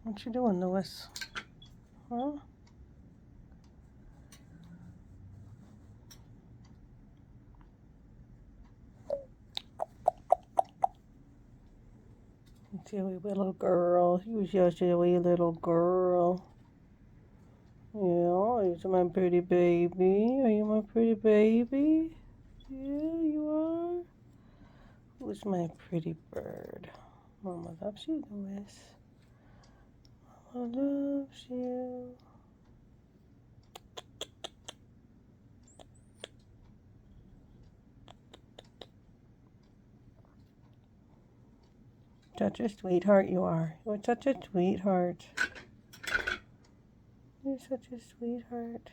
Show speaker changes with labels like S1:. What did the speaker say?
S1: What you doing, Lewis? Huh? Silly little girl. You was just a wee little girl. Yeah, you're my pretty baby. Are you my pretty baby? Yeah, you are. Who's my pretty bird? Mama loves you, Lewis. Mama loves you. Such a sweetheart you are. You're such a sweetheart. You're such a sweetheart.